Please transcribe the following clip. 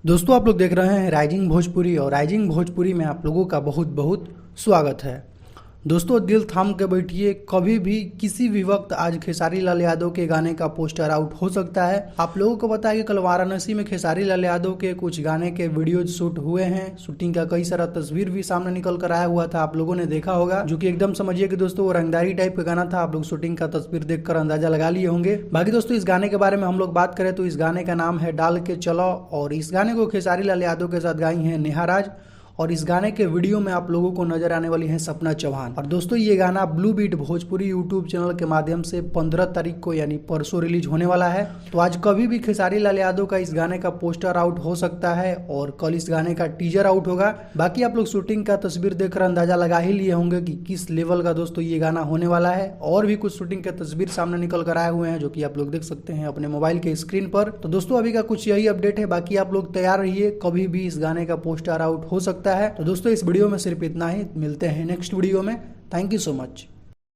दोस्तों आप लोग देख रहे हैं राइजिंग भोजपुरी और राइजिंग भोजपुरी में आप लोगों का बहुत बहुत स्वागत है। दोस्तों दिल थाम के बैठिए, कभी भी किसी भी वक्त आज खेसारी लाल यादव के गाने का पोस्टर आउट हो सकता है। आप लोगों को पता है कि कल वाराणसी में खेसारी लाल यादव के कुछ गाने के वीडियो शूट हुए हैं। शूटिंग का कई सारा तस्वीर भी सामने निकल कर आया हुआ था, आप लोगों ने देखा होगा, जो कि एकदम समझिए कि दोस्तों वो रंगदारी टाइप का गाना था। आप लोग शूटिंग का तस्वीर देखकर अंदाजा लगा लिए होंगे। बाकी दोस्तों इस गाने के बारे में हम लोग बात करें तो इस गाने का नाम है डाल के चलो और इस गाने को खेसारी लाल यादव के साथ गाई हैं नेहा राज और इस गाने के वीडियो में आप लोगों को नजर आने वाली है सपना चौहान। और दोस्तों ये गाना blue beat Bhojpuri YouTube channel के माध्यम से 15 तारीख को यानी परसों रिलीज होने वाला है। तो आज कभी भी खेसारी लाल यादव का इस गाने का पोस्टर आउट हो सकता है और कल इस गाने का टीजर आउट होगा। बाकी आप लोग शूटिंग का तस्वीर देखकर अंदाजा लगा ही लिए होंगे कि किस लेवल का दोस्तों ये गाना होने वाला है। और भी कुछ शूटिंग के तस्वीर सामने निकल कर आए हुए हैं जो कि आप लोग देख सकते हैं अपने मोबाइल के स्क्रीन पर। तो दोस्तों अभी का कुछ यही अपडेट है, बाकी आप लोग तैयार रहिए, कभी भी इस गाने का पोस्टर आउट हो सकता है। तो दोस्तों इस वीडियो में सिर्फ इतना ही, मिलते हैं नेक्स्ट वीडियो में। Thank you so much.